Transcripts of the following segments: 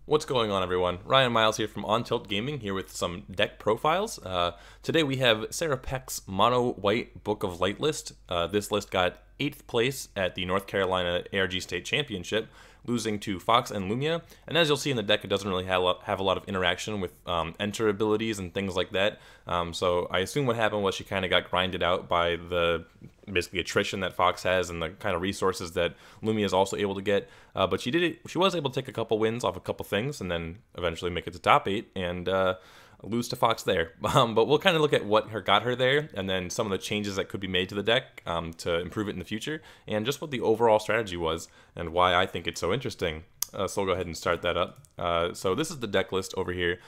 What's going on, everyone? Ryan Miles here from On Tilt Gaming, here with some deck profiles. Today we have Serra Peck's Mono White Book of Light list. This list got 8th place at the North Carolina ARG State Championship, losing to Fox and Lumia. And as you'll see in the deck, it doesn't really have a lot of interaction with enter abilities and things like that. So I assume what happened was she kind of got grinded out by the basically attrition that Fox has and the kind of resources that Lumia is also able to get. But she was able to take a couple wins off a couple things and then eventually make it to top 8 and lose to Fox there. But we'll kind of look at what got her there and then some of the changes that could be made to the deck to improve it in the future and just what the overall strategy was and why I think it's so interesting. So we'll go ahead and start that up. So this is the deck list over here.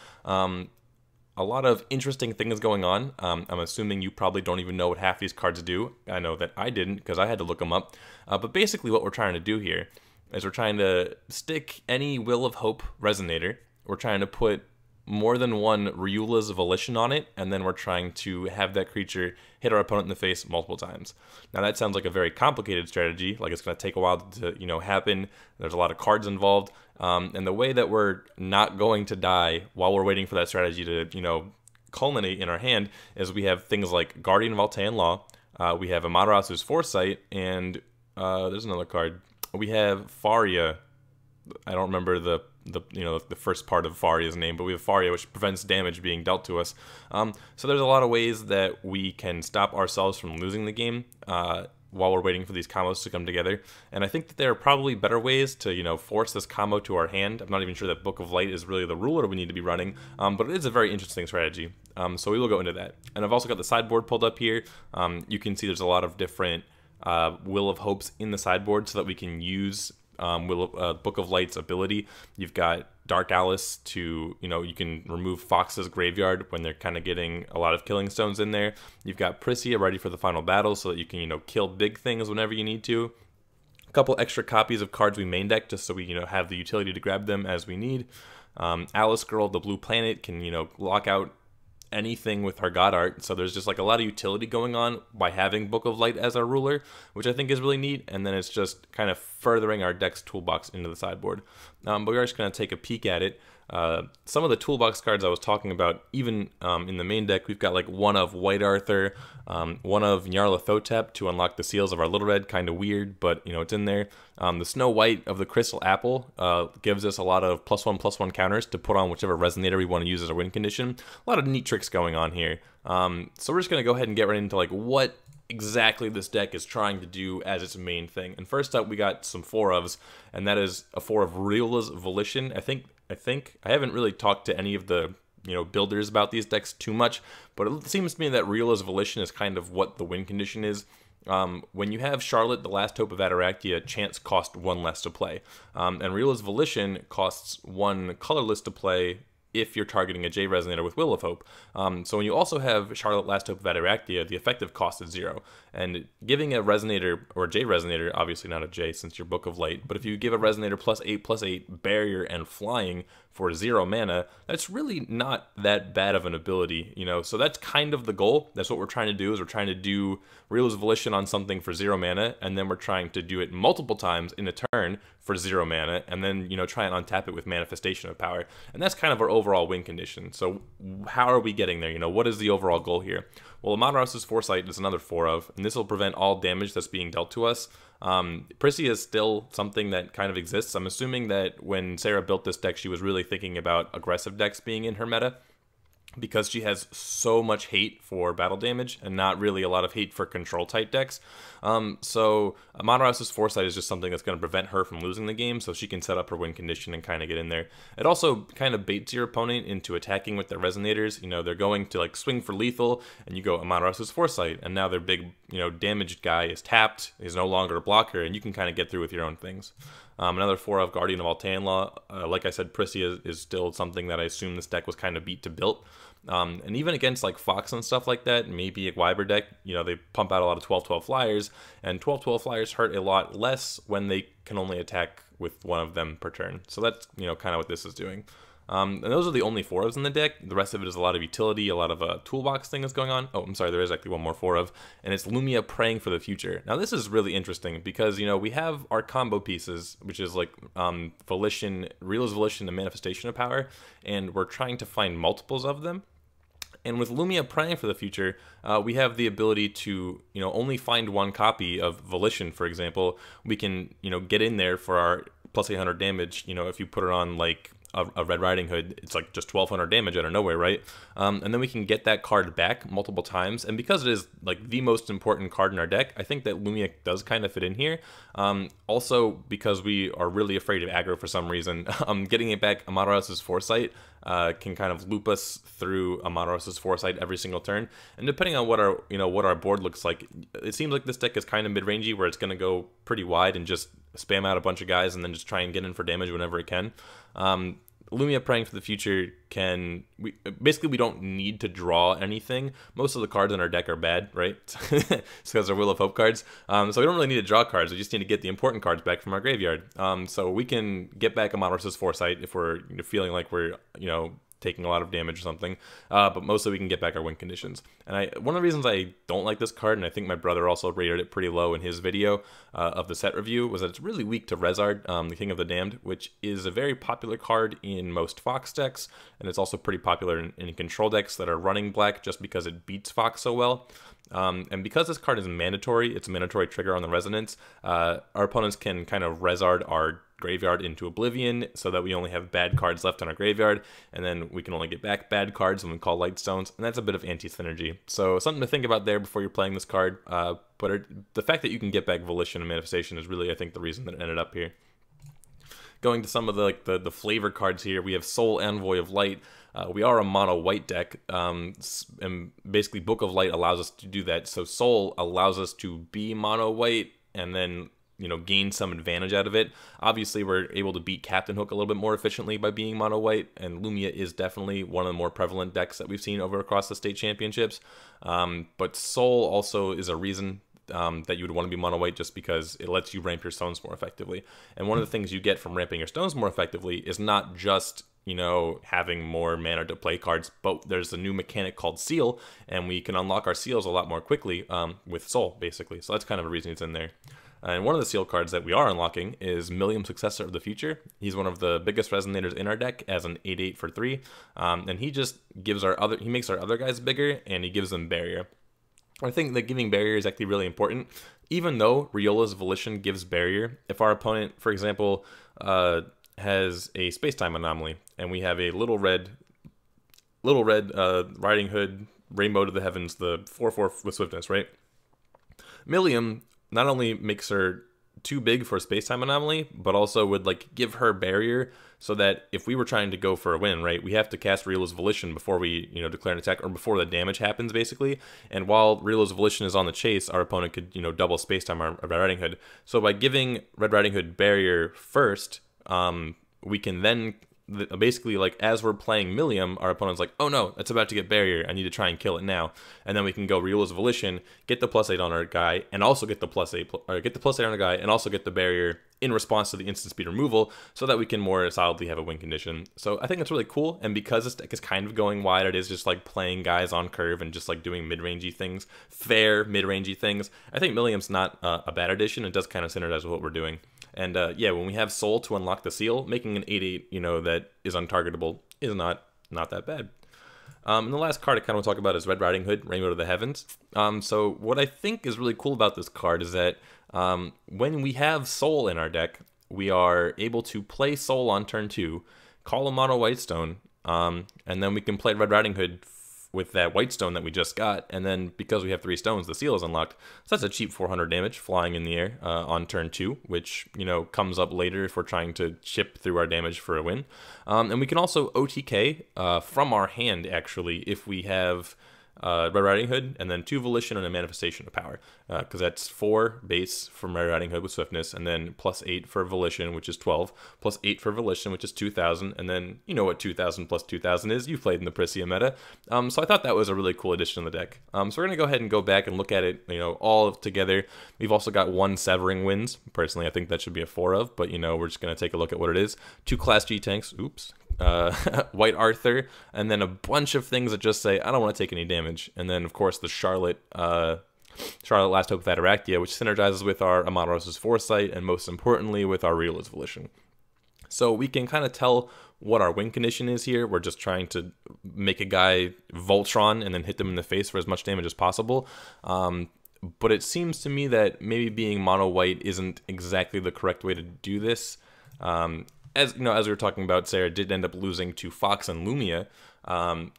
A lot of interesting things going on. I'm assuming you probably don't even know what half these cards do. I know that I didn't because I had to look them up. But basically what we're trying to do here is we're trying to stick any Will of Hope Resonator. We're trying to put more than one Ryula's Volition on it, and then we're trying to have that creature hit our opponent in the face multiple times. Now that sounds like a very complicated strategy, like it's going to take a while to happen. There's a lot of cards involved, and the way that we're not going to die while we're waiting for that strategy to culminate in our hand is we have things like Guardian of Altean Law, we have Amaterasu's Foresight, and there's another card. We have Faria. I don't remember the first part of Faria's name, but we have Faria, which prevents damage being dealt to us. So there's a lot of ways that we can stop ourselves from losing the game while we're waiting for these combos to come together. And I think that there are probably better ways to force this combo to our hand. I'm not even sure that Book of Light is really the ruler we need to be running, but it is a very interesting strategy. So we will go into that. And I've also got the sideboard pulled up here. You can see there's a lot of different Will of Hopes in the sideboard so that we can use Book of Light's ability. You've got Dark Alice to, you can remove Fox's graveyard when they're kind of getting a lot of killing stones in there. You've got Prissia ready for the final battle so that you can, kill big things whenever you need to. A couple extra copies of cards we main deck just so we, have the utility to grab them as we need. Alice Girl, the blue planet, can, lock out anything with her god art, so there's just like a lot of utility going on by having Book of Light as our ruler, which I think is really neat, and then it's just kind of furthering our deck's toolbox into the sideboard. But we're just going to take a peek at it. Some of the toolbox cards I was talking about, even in the main deck, we've got like one of White Arthur, one of Nyarlathotep to unlock the seals of our Little Red, kind of weird, but it's in there. The Snow White of the Crystal Apple gives us a lot of +1/+1 counters to put on whichever Resonator we want to use as a win condition. A lot of neat tricks going on here. So we're just going to go ahead and get right into like what exactly this deck is trying to do as its main thing. And first up, we got some 4-ofs, and that is a 4 of Ryula's Volition. I haven't really talked to any of the builders about these decks too much, but it seems to me that Ryula's Volition is kind of what the win condition is. When you have Charlotte, the Last Hope of Ataraxia, chance cost 1 less to play, and Ryula's Volition costs 1 colorless to play if you're targeting a J Resonator with Will of Hope. So when you also have Charlotte, Last Hope of Ataraxia, the effective cost is 0. And giving a Resonator, or a J Resonator, obviously not a J since you're Book of Light, but if you give a Resonator +8/+8 barrier and flying for 0 mana, that's really not that bad of an ability, so that's kind of the goal. That's what we're trying to do, is we're trying to do Ryula's Volition on something for 0 mana, and then we're trying to do it multiple times in a turn for 0 mana, and then, try and untap it with Manifestation of Power. And that's kind of our overall win condition. So how are we getting there? What is the overall goal here? Well, Amaterasu's Foresight is another 4-of, and this will prevent all damage that's being dealt to us. Prissia is still something that kind of exists. I'm assuming that when Sarah built this deck, she was really thinking about aggressive decks being in her meta, because she has so much hate for battle damage and not really a lot of hate for control type decks. So Amaterasu's Foresight is just something that's going to prevent her from losing the game, so she can set up her win condition and kind of get in there. It also kind of baits your opponent into attacking with their Resonators. They're going to like swing for lethal, and you go Amaterasu's Foresight, and now their big damaged guy is tapped, is no longer a blocker, and you can kind of get through with your own things. Another 4 of Guardian of Altean Law. Like I said, Prissia is still something that I assume this deck was kind of beat to built. And even against like Fox and stuff like that, maybe a Wyber deck, they pump out a lot of 12/12 flyers, and 12/12 flyers hurt a lot less when they can only attack with one of them per turn. So that's kind of what this is doing. And those are the only 4-ofs in the deck. The rest of it is a lot of utility, a lot of toolbox things going on. Oh, I'm sorry, there is actually one more 4-of, and it's Lumia Praying for the Future. Now this is really interesting because, you know, we have our combo pieces, which is like Volition, Realize Volition, and Manifestation of Power, and we're trying to find multiples of them. And with Lumia Praying for the Future, we have the ability to, you know, only find one copy of Volition, for example. We can, you know, get in there for our plus 800 damage. You know, if you put it on like a Red Riding Hood, it's like just 1200 damage out of nowhere, right? And then we can get that card back multiple times. And because it is like the most important card in our deck, I think that Lumia does kind of fit in here. Also, because we are really afraid of aggro for some reason, getting it back Amaterasu Foresight can kind of loop us through Amaterasu Foresight every single turn. And depending on what our board looks like, it seems like this deck is kind of mid-rangey, where it's going to go pretty wide and just spam out a bunch of guys and then just try and get in for damage whenever it can. Lumia Praying for the Future basically we don't need to draw anything. Most of the cards in our deck are bad, right? It's because they're Will of Hope cards. So we don't really need to draw cards. We just need to get the important cards back from our graveyard. So we can get back Amaterasu Foresight if we're feeling like we're, you know, taking a lot of damage or something, but mostly we can get back our win conditions. And one of the reasons I don't like this card, and I think my brother also rated it pretty low in his video of the set review, was that it's really weak to Rezard, the King of the Damned, which is a very popular card in most Fox decks, and it's also pretty popular in control decks that are running black just because it beats Fox so well. And because this card is mandatory, it's a mandatory trigger on the Resonance, our opponents can kind of Rezard our graveyard into oblivion so that we only have bad cards left in our graveyard, and then we can only get back bad cards when we call Lightstones, and that's a bit of anti-synergy. So something to think about there before you're playing this card, but the fact that you can get back Volition and Manifestation is really, I think, the reason that it ended up here. Going to some of the flavor cards here, we have Soul Envoy of Light. We are a mono white deck, and basically Book of Light allows us to do that. So Soul allows us to be mono white and then, you know, gain some advantage out of it. Obviously, we're able to beat Captain Hook a little bit more efficiently by being mono white, and Lumia is definitely one of the more prevalent decks that we've seen over across the state championships. But Soul also is a reason that you would want to be mono white, just because it lets you ramp your stones more effectively. And one of the things you get from ramping your stones more effectively is not just, you know, having more mana to play cards, but there's a new mechanic called Seal, and we can unlock our seals a lot more quickly with Soul, basically. So that's kind of a reason it's in there. And one of the seal cards that we are unlocking is Millium, Successor of the Future. He's one of the biggest resonators in our deck as an 8/8 for 3, and he just gives he makes our other guys bigger, and he gives them barrier. I think that giving barrier is actually really important. Even though Riola's Volition gives barrier, if our opponent, for example, has a space-time anomaly, and we have a little red Riding Hood, Rainbow to the Heavens, the 4/4 with Swiftness, right? Millium not only makes her too big for a space-time anomaly, but also would like give her barrier, so that if we were trying to go for a win, right, we have to cast Riola's Volition before we, you know, declare an attack, or before the damage happens, basically. And while Riola's Volition is on the chase, our opponent could, you know, double space-time our Red Riding Hood. So by giving Red Riding Hood barrier first, we can then basically, like, as we're playing Millium, our opponent's like, oh no, it's about to get barrier, I need to try and kill it now. And then we can go Riola's Volition, get the +8 on our guy, and also get the +8, or get the +8 on our guy, and also get the barrier in response to the instant speed removal, so that we can more solidly have a win condition. So I think that's really cool, and because this deck is kind of going wide, it is just like playing guys on curve and just like doing mid-rangey things, fair mid-rangey things. I think Millium's not a bad addition. It does kind of synergize with what we're doing. And yeah, when we have Soul to unlock the seal, making an 8/8, you know, that is untargetable is not that bad. And the last card I kind of want to talk about is Red Riding Hood, Rainbow to the Heavens. So what I think is really cool about this card is that when we have Soul in our deck, we are able to play Soul on turn 2, call a mono white stone, and then we can play Red Riding Hood with that white stone that we just got, and then because we have 3 stones, the seal is unlocked. So that's a cheap 400 damage flying in the air on turn 2, which, you know, comes up later if we're trying to chip through our damage for a win. And we can also OTK from our hand, actually, if we have Red Riding Hood, and then 2 Volition and a Manifestation of Power, because that's 4 base from Red Riding Hood with Swiftness, and then +8 for Volition, which is 12, +8 for Volition, which is 2,000, and then you know what 2,000 plus 2,000 is. You've played in the Prisia meta, so I thought that was a really cool addition to the deck. So we're gonna go ahead and go back and look at it, you know, all together. We've also got 1 Severing Winds. Personally, I think that should be a 4 of, but you know, we're just gonna take a look at what it is. 2 Class G tanks. Oops. White Arthur, and then a bunch of things that just say, I don't want to take any damage. And then, of course, the Charlotte Last Hope of Ataraxia, which synergizes with our Amateros's Foresight, and most importantly, with our Realist Volition. So we can kind of tell what our win condition is here. We're just trying to make a guy Voltron and then hit them in the face for as much damage as possible. But it seems to me that maybe being mono white isn't exactly the correct way to do this. As you know, as we were talking about, Serra did end up losing to Fox and Lumia.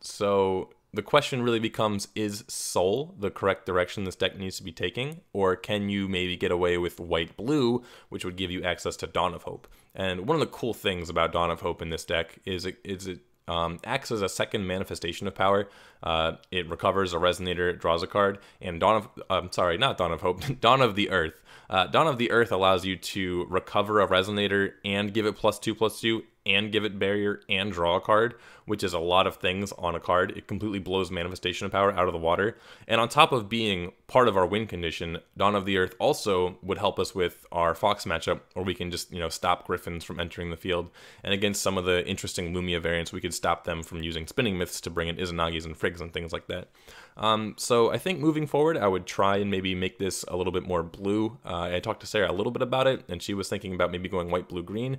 So the question really becomes, is Soul the correct direction this deck needs to be taking? Or can you maybe get away with white-blue, which would give you access to Dawn of Hope? And one of the cool things about Dawn of Hope in this deck is it acts as a second manifestation of power. It recovers a Resonator, it draws a card, and Dawn of Dawn of the Earth. Dawn of the Earth allows you to recover a Resonator and give it +2/+2, and give it barrier and draw a card, which is a lot of things on a card. It completely blows manifestation of power out of the water. And on top of being part of our win condition, Dawn of the Earth also would help us with our Fox matchup, where we can just, stop Griffins from entering the field. And against some of the interesting Lumia variants, we could stop them from using Spinning Myths to bring in Izanagi's and Friggs and things like that. So I think moving forward, I would try and maybe make this a little bit more blue. I talked to Serra a little bit about it, and she was thinking about maybe going white, blue, green.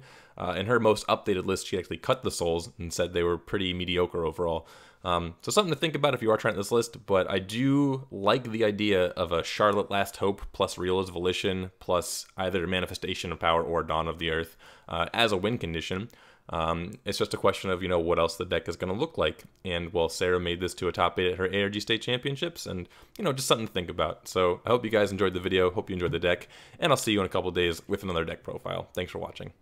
In her most updated list, she actually cut the souls and said they were pretty mediocre overall. So something to think about if you are trying this list, but I do like the idea of a Charlotte Last Hope plus Realist Volition plus either Manifestation of Power or Dawn of the Earth as a win condition. It's just a question of, what else the deck is going to look like. And, well, Serra made this to a top 8 at her ARG State Championships, and, just something to think about. So I hope you guys enjoyed the video, hope you enjoyed the deck, and I'll see you in a couple days with another deck profile. Thanks for watching.